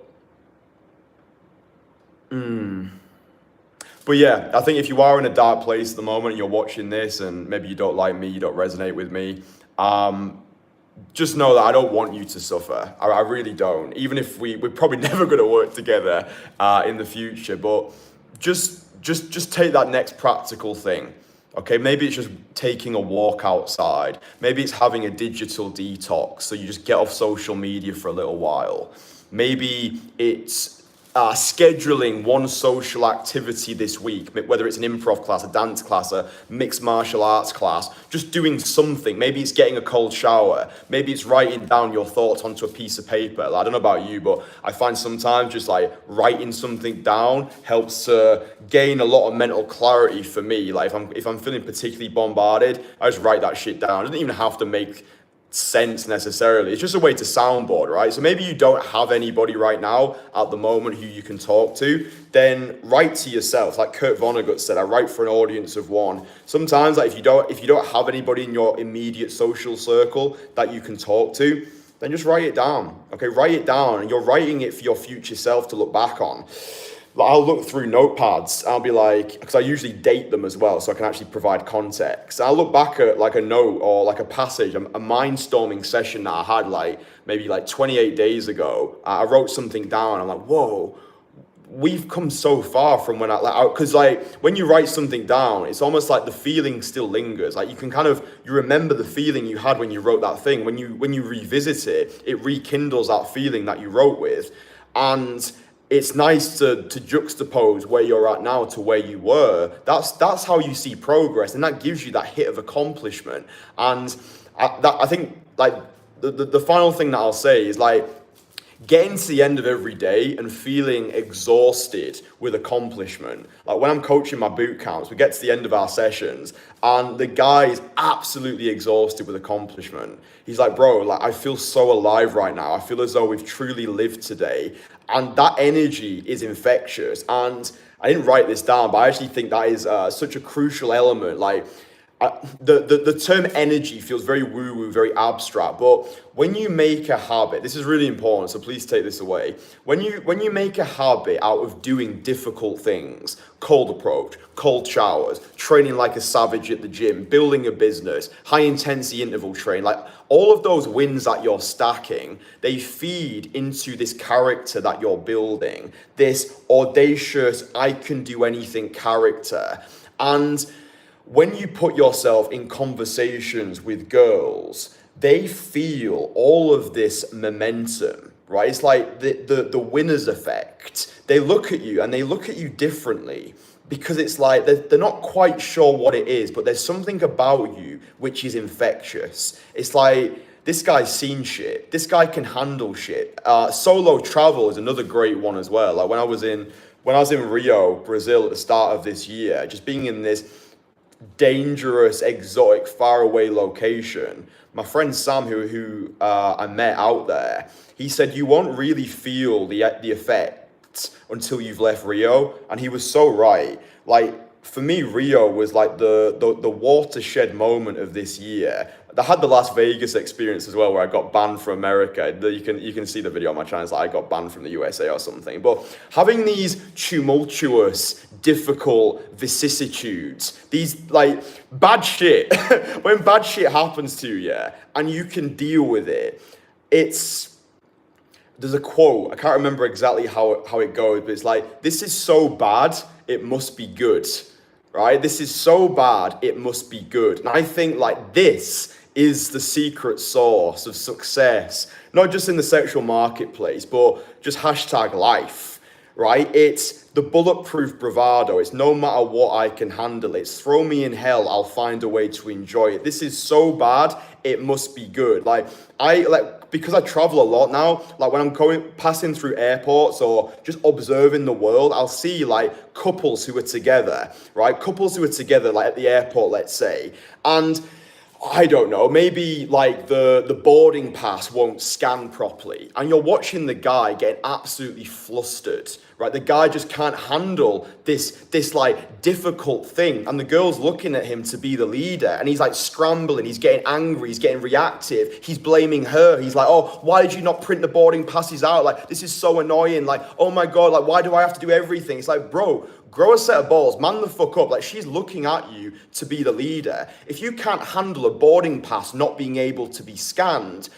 yeah, I think if you are in a dark place at the moment and you're watching this and maybe you don't like me, you don't resonate with me, just know that I don't want you to suffer. I really don't. Even if we're probably never going to work together in the future, but just take that next practical thing. Okay, maybe it's just taking a walk outside. Maybe it's having a digital detox, so you just get off social media for a little while. Maybe it's scheduling one social activity this week, whether it's an improv class, a dance class, a mixed martial arts class, just doing something. Maybe it's getting a cold shower. Maybe it's writing down your thoughts onto a piece of paper. I don't know about you, but I find sometimes just like writing something down helps gain a lot of mental clarity for me. Like if I'm feeling particularly bombarded, I just write that shit down. It doesn't even have to make sense necessarily. It's just a way to soundboard, right? So maybe you don't have anybody right now at the moment who you can talk to, then write to yourself. Like Kurt Vonnegut said, I write for an audience of one. Sometimes like if you don't have anybody in your immediate social circle that you can talk to, then just write it down. Okay, write it down, and you're writing it for your future self to look back on. I'll look through notepads. I'll be like, because I usually date them as well, so I can actually provide context. I'll look back at like a note or like a passage, a mind-storming session that I had like maybe like 28 days ago. I wrote something down. I'm like, whoa, we've come so far from when because when you write something down, it's almost like the feeling still lingers. Like you remember the feeling you had when you wrote that thing. When you revisit it, it rekindles that feeling that you wrote with, and it's nice to juxtapose where you're at now to where you were. That's how you see progress, and that gives you that hit of accomplishment. And I think like the final thing that I'll say is like getting to the end of every day and feeling exhausted with accomplishment. Like when I'm coaching my boot camps, we get to the end of our sessions and the guy is absolutely exhausted with accomplishment. He's like, bro, like I feel so alive right now. I feel as though we've truly lived today. And that energy is infectious. And I didn't write this down, but I actually think that is such a crucial element. Like the term energy feels very woo-woo, very abstract, but when you make a habit, this is really important, so please take this away. When you make a habit out of doing difficult things, cold approach, cold showers, training like a savage at the gym, building a business, high intensity interval training, like all of those wins that you're stacking, they feed into this character that you're building, this audacious, I can do anything character. And when you put yourself in conversations with girls, they feel all of this momentum, right? It's like the winner's effect. They look at you and they look at you differently because it's like they're not quite sure what it is, but there's something about you which is infectious. It's like, this guy's seen shit. This guy can handle shit. Solo travel is another great one as well. Like when I was in Rio, Brazil at the start of this year, just being in this dangerous, exotic, faraway location. My friend Sam, who I met out there, he said you won't really feel the effects until you've left Rio, and he was so right. Like for me, Rio was like the watershed moment of this year. I had the Las Vegas experience as well, where I got banned from America. You can see the video on my channel. It's like I got banned from the USA or something. But having these tumultuous, difficult vicissitudes, these like bad shit, when bad shit happens to you and you can deal with it, there's a quote, I can't remember exactly how it goes, but it's like, this is so bad, it must be good, right? This is so bad, it must be good. And I think like this is the secret sauce of success, not just in the sexual marketplace, but just hashtag life, right? It's the bulletproof bravado. It's no matter what, I can handle it. It's throw me in hell, I'll find a way to enjoy it. This is so bad, it must be good. Because I travel a lot now, like when I'm passing through airports or just observing the world, I'll see like couples who are together, right? Couples who are together, like at the airport, let's say. And I don't know, maybe like the boarding pass won't scan properly and you're watching the guy getting absolutely flustered, right? The guy just can't handle this like difficult thing and the girl's looking at him to be the leader and he's like scrambling, he's getting angry, he's getting reactive, he's blaming her. He's like, oh, why did you not print the boarding passes out? Like, this is so annoying. Like, oh my God, like, why do I have to do everything? It's like, bro, grow a set of balls, man the fuck up. Like, she's looking at you to be the leader. If you can't handle a boarding pass not being able to be scanned,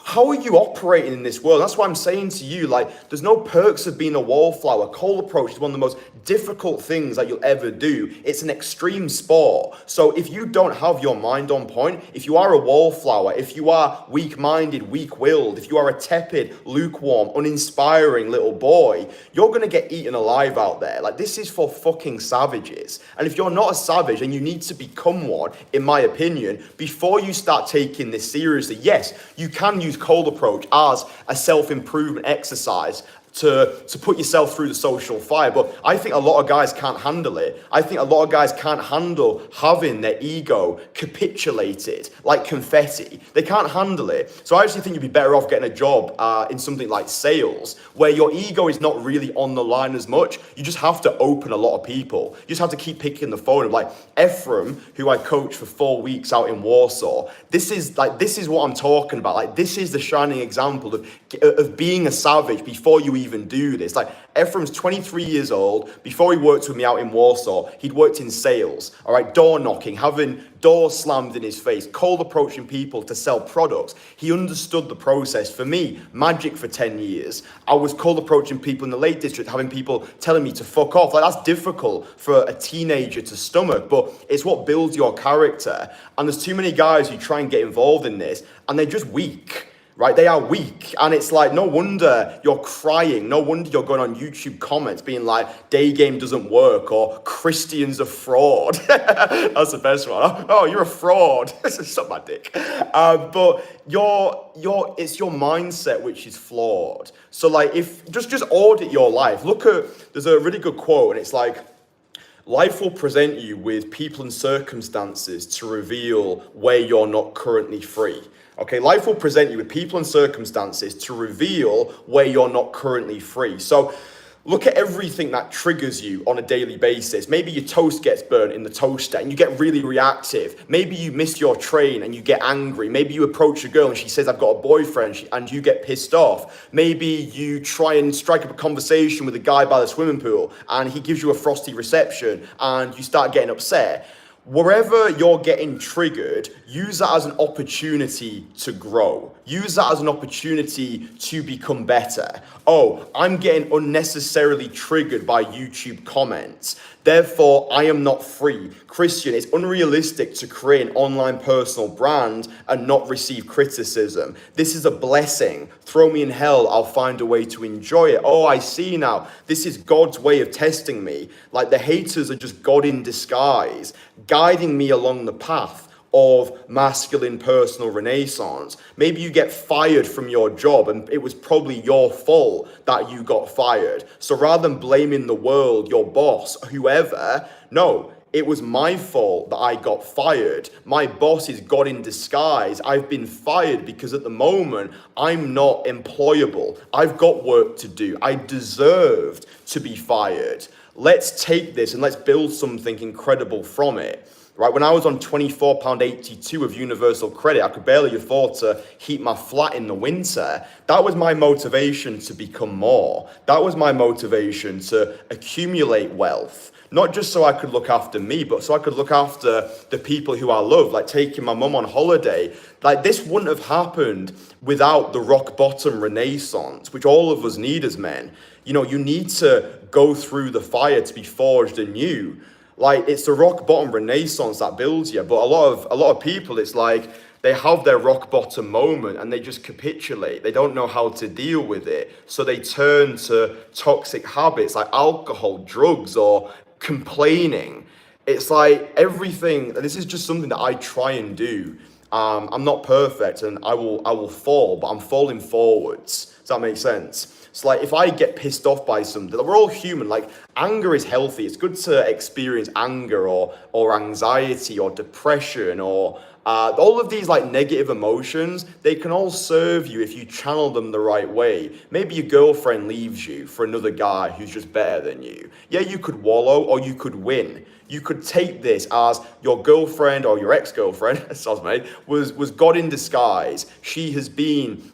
how are you operating in this world? That's why I'm saying to you, like, there's no perks of being a wallflower. Cold approach is one of the most difficult things that you'll ever do. It's an extreme sport. So if you don't have your mind on point, if you are a wallflower, if you are weak-minded, weak-willed, if you are a tepid, lukewarm, uninspiring little boy, you're going to get eaten alive out there. Like, this is for fucking savages. And if you're not a savage and you need to become one, in my opinion, before you start taking this seriously, yes, you can use cold approach as a self-improvement exercise to put yourself through the social fire. But I think a lot of guys can't handle it. I think a lot of guys can't handle having their ego capitulated like confetti. They can't handle it. So I actually think you'd be better off getting a job in something like sales, where your ego is not really on the line as much. You just have to open a lot of people. You just have to keep picking the phone up. Like Ephraim, who I coached for 4 weeks out in Warsaw, this is what I'm talking about. Like, this is the shining example of being a savage before you even do this. Like, Ephraim's 23 years old. Before he worked with me out in Warsaw, he'd worked in sales, all right, door knocking, having doors slammed in his face, cold approaching people to sell products. He understood the process. For me, magic for 10 years. I was cold approaching people in the Lake District, having people telling me to fuck off. Like, that's difficult for a teenager to stomach, but it's what builds your character. And there's too many guys who try and get involved in this, and they're just weak. Right? They are weak. And it's like, no wonder you're crying. No wonder you're going on YouTube comments being like, day game doesn't work, or Christian's a fraud. That's the best one. Oh, you're a fraud. Suck my dick. But it's your mindset which is flawed. So like, if just audit your life. There's a really good quote, and it's like, life will present you with people and circumstances to reveal where you're not currently free. Okay, life will present you with people and circumstances to reveal where you're not currently free. So look at everything that triggers you on a daily basis. Maybe your toast gets burnt in the toaster and you get really reactive. Maybe you miss your train and you get angry. Maybe you approach a girl and she says, I've got a boyfriend, and you get pissed off. Maybe you try and strike up a conversation with a guy by the swimming pool and he gives you a frosty reception and you start getting upset. Wherever you're getting triggered, use that as an opportunity to grow. Use that as an opportunity to become better. Oh, I'm getting unnecessarily triggered by YouTube comments. Therefore, I am not free. Christian, it's unrealistic to create an online personal brand and not receive criticism. This is a blessing. Throw me in hell, I'll find a way to enjoy it. Oh, I see now. This is God's way of testing me. Like, the haters are just God in disguise, guiding me along the path of masculine personal renaissance. Maybe you get fired from your job and it was probably your fault that you got fired. So rather than blaming the world, your boss, whoever, no, it was my fault that I got fired. My boss is God in disguise. I've been fired because at the moment, I'm not employable. I've got work to do. I deserved to be fired. Let's take this and let's build something incredible from it. Right, when I was on £24.82 of universal credit, I could barely afford to heat my flat in the winter. That was my motivation to become more. That was my motivation to accumulate wealth. Not just so I could look after me, but so I could look after the people who I love, like taking my mum on holiday. Like, this wouldn't have happened without the rock bottom renaissance, which all of us need as men. You know, you need to go through the fire to be forged anew. Like, it's the rock bottom renaissance that builds you. But a lot of people, it's like they have their rock bottom moment and they just capitulate. They don't know how to deal with it. So they turn to toxic habits like alcohol, drugs, or complaining. It's like everything. This is just something that I try and do. I'm not perfect and I will fall, but I'm falling forwards. Does that make sense? It's like, if I get pissed off by something, we're all human. Like, anger is healthy. It's good to experience anger or anxiety or depression or All of these like negative emotions, they can all serve you if you channel them the right way. Maybe your girlfriend leaves you for another guy who's just better than you. Yeah, you could wallow or you could win. You could take this as your girlfriend or your ex-girlfriend, sounds mate, was God in disguise. She has been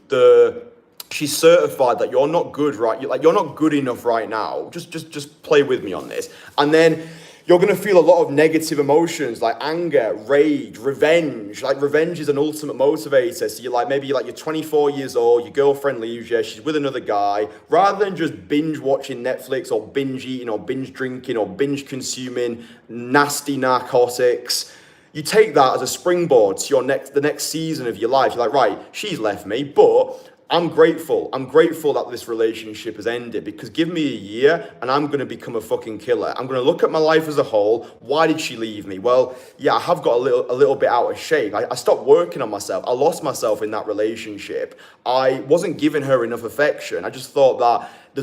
she's certified that you're not good, right? You're not good enough right now. Just play with me on this. And then you're going to feel a lot of negative emotions like anger, rage, revenge. Like revenge is an ultimate motivator. So you're 24 years old, your girlfriend leaves you, she's with another guy. Rather than just binge watching Netflix or binge eating or binge drinking or binge consuming nasty narcotics, you take that as a springboard to the next season of your life. You're like, right, she's left me, but I'm grateful. I'm grateful that this relationship has ended, because give me a year and I'm going to become a fucking killer. I'm going to look at my life as a whole. Why did she leave me? Well, yeah, I have got a little bit out of shape. I stopped working on myself. I lost myself in that relationship. I wasn't giving her enough affection. I just thought that I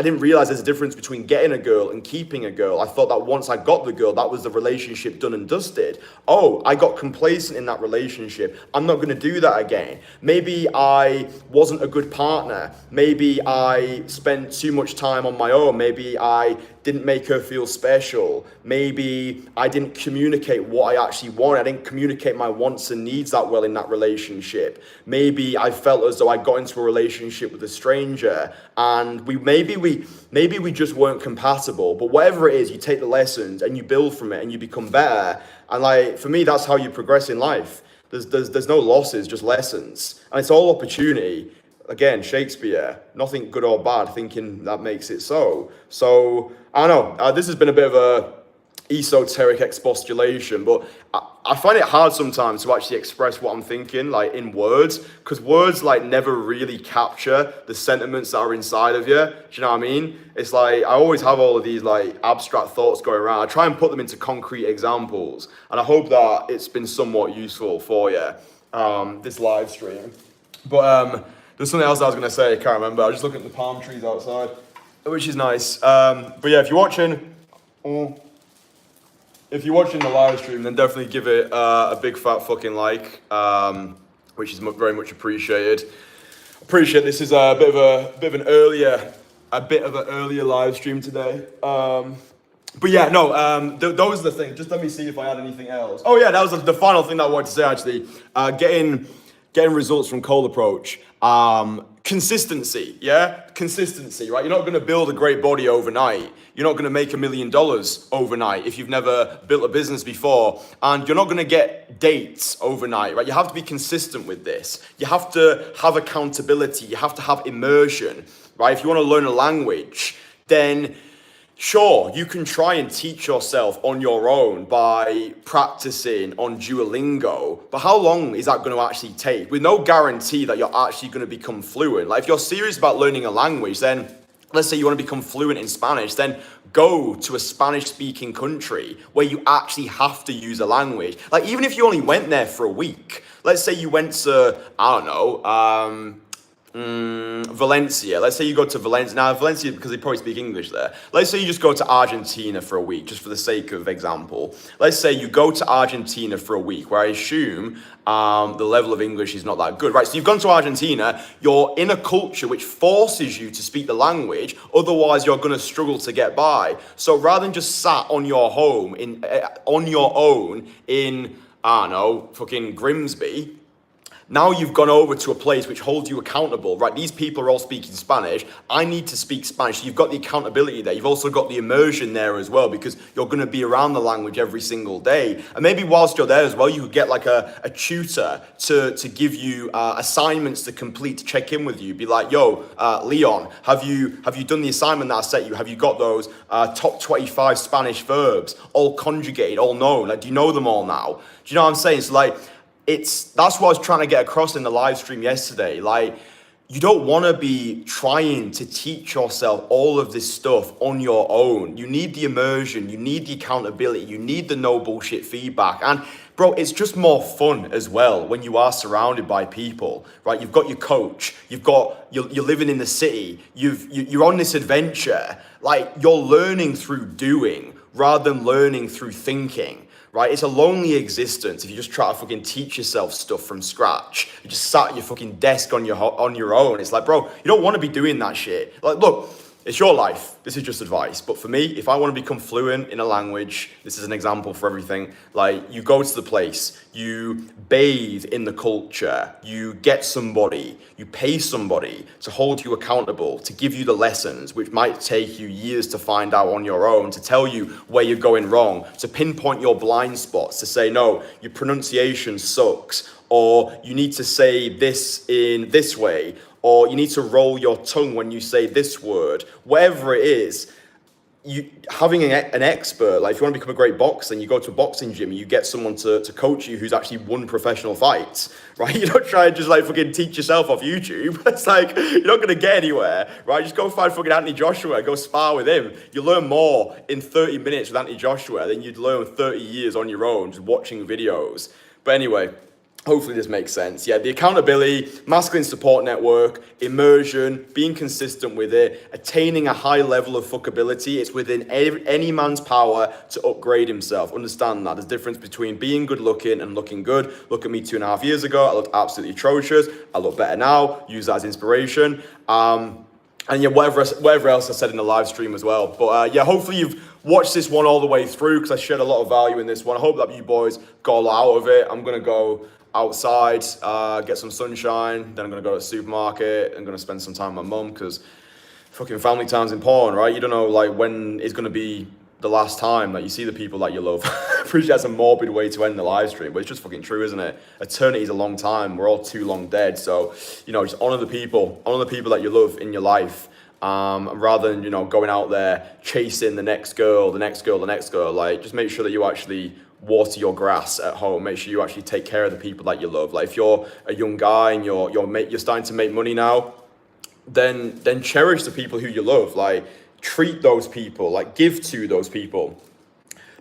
didn't realize there's a difference between getting a girl and keeping a girl. I thought that once I got the girl, that was the relationship done and dusted. Oh, I got complacent in that relationship. I'm not going to do that again. Maybe I wasn't a good partner. Maybe I spent too much time on my own. Maybe I didn't make her feel special. Maybe I didn't communicate what I actually wanted. I didn't communicate my wants and needs that well in that relationship. Maybe I felt as though I got into a relationship with a stranger and maybe we just weren't compatible. But whatever it is, you take the lessons and you build from it and you become better. And like, for me, that's how you progress in life. There's no losses, just lessons. And it's all opportunity. Again, Shakespeare, nothing good or bad, thinking that makes it so. So, I don't know, this has been a bit of a esoteric expostulation, but I find it hard sometimes to actually express what I'm thinking, like in words, because words like never really capture the sentiments that are inside of you. Do you know what I mean? It's like, I always have all of these like abstract thoughts going around. I try and put them into concrete examples, and I hope that it's been somewhat useful for you, this live stream. But, there's something else I was going to say, I can't remember. I was just looking at the palm trees outside, which is nice. But yeah, if you're watching the live stream, then definitely give it a big fat fucking like, which is very much appreciated. Appreciate this is a bit of an earlier live stream today. But yeah, no, those are the things. Just let me see if I had anything else. Oh yeah, that was the final thing that I wanted to say actually. Getting results from cold approach. Consistency, right? You're not going to build a great body overnight. You're not going to make $1 million overnight if you've never built a business before. And you're not going to get dates overnight, right? You have to be consistent with this. You have to have accountability. You have to have immersion, right? If you want to learn a language, then sure, you can try and teach yourself on your own by practicing on Duolingo, but how long is that going to actually take? With no guarantee that you're actually going to become fluent. Like if you're serious about learning a language, then let's say you want to become fluent in Spanish, then go to a Spanish-speaking country where you actually have to use a language. Like even if you only went there for a week, let's say you went to, I don't know, Valencia. Let's say you go to Valencia. Now, Valencia, because they probably speak English there. Let's say you just go to Argentina for a week, just for the sake of example. Let's say you go to Argentina for a week, where I assume the level of English is not that good, right? So you've gone to Argentina, you're in a culture which forces you to speak the language, otherwise you're going to struggle to get by. So rather than just sat on your own in, I don't know, fucking Grimsby, now you've gone over to a place which holds you accountable, right? These people are all speaking Spanish. I need to speak Spanish. You've got the accountability there. You've also got the immersion there as well, because you're going to be around the language every single day. And maybe whilst you're there as well, you could get like a tutor to give you assignments to complete, to check in with you. Be like, yo, Leon, have you done the assignment that I set you? Have you got those top 25 Spanish verbs all conjugated, all known? Like, do you know them all now? Do you know what I'm saying? So like, that's what I was trying to get across in the live stream yesterday. Like, you don't want to be trying to teach yourself all of this stuff on your own. You need the immersion, you need the accountability, you need the no bullshit feedback. And bro, it's just more fun as well when you are surrounded by people, right? You've got your coach, you're living in the city, you're on this adventure. Like, you're learning through doing rather than learning through thinking. right? It's a lonely existence if you just try to fucking teach yourself stuff from scratch. You just sat at your fucking desk on your own. It's like, bro, you don't want to be doing that shit. Like, look, it's your life. This is just advice. But for me, if I want to become fluent in a language, this is an example for everything. Like, you go to the place, you bathe in the culture, you get somebody, you pay somebody to hold you accountable, to give you the lessons, which might take you years to find out on your own, to tell you where you're going wrong, to pinpoint your blind spots, to say, no, your pronunciation sucks, or you need to say this in this way, or you need to roll your tongue when you say this word, whatever it is. You having an expert, like if you want to become a great boxer, and you go to a boxing gym and you get someone to coach you who's actually won professional fights, right? You don't try and just like fucking teach yourself off YouTube. It's like, you're not going to get anywhere, right? Just go find fucking Anthony Joshua, go spar with him. You learn more in 30 minutes with Anthony Joshua than you'd learn 30 years on your own just watching videos. But anyway, hopefully this makes sense. Yeah, the accountability, masculine support network, immersion, being consistent with it, attaining a high level of fuckability. It's within any man's power to upgrade himself. Understand that. There's a difference between being good looking and looking good. Look at me 2.5 years ago. I looked absolutely atrocious. I look better now. Use that as inspiration. And yeah, whatever else I said in the live stream as well. But yeah, hopefully you've watched this one all the way through, because I shared a lot of value in this one. I hope that you boys got a lot out of it. I'm going to go outside, get some sunshine, then I'm gonna go to the supermarket. I'm gonna spend some time with my mum, because fucking family time's important, right? You don't know like when it's gonna be the last time that you see the people that you love. I appreciate that's a morbid way to end the live stream, but it's just fucking true, isn't it? Eternity is a long time. We're all too long dead. So, you know, just honor the people that you love in your life. Rather than, you know, going out there chasing the next girl, like just make sure that you actually water your grass at home. Make sure you actually take care of the people that you love. Like if you're a young guy and you're starting to make money now, then cherish the people who you love. Like treat those people, like give to those people.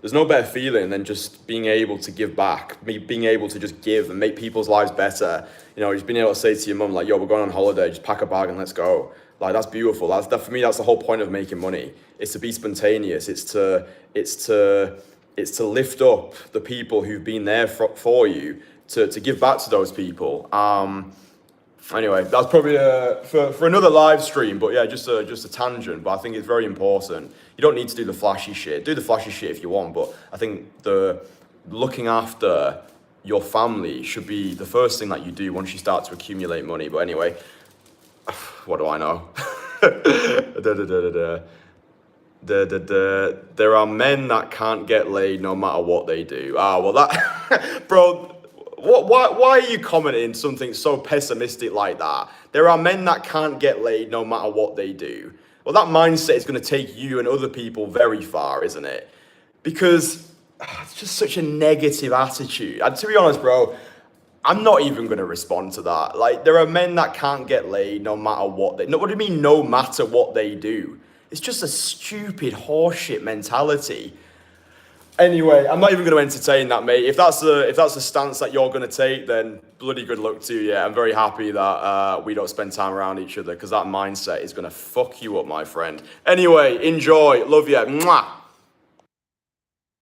There's no better feeling than just being able to give back, being able to just give and make people's lives better. You know, just being able to say to your mum, like, yo, we're going on holiday, just pack a bag and let's go. Like, that's beautiful. That for me, that's the whole point of making money. It's to be spontaneous. It's to lift up the people who've been there for you, to give back to those people. Anyway, that's probably for another live stream, but yeah, just a tangent. But I think it's very important. You don't need to do the flashy shit. Do the flashy shit if you want, but I think the looking after your family should be the first thing that you do once you start to accumulate money. But anyway, what do I know? There are men that can't get laid no matter what they do. Well, that, bro. Why are you commenting something so pessimistic like that? There are men that can't get laid no matter what they do. Well, that mindset is going to take you and other people very far, isn't it? Because it's just such a negative attitude. And to be honest, bro, I'm not even going to respond to that. Like, there are men that can't get laid no matter what they... What do you mean no matter what they do? It's just a stupid horseshit mentality. Anyway, I'm not even going to entertain that, mate. If that's the stance that you're going to take, then bloody good luck to you. I'm very happy that we don't spend time around each other, because that mindset is going to fuck you up, my friend. Anyway, enjoy. Love you. Mwah.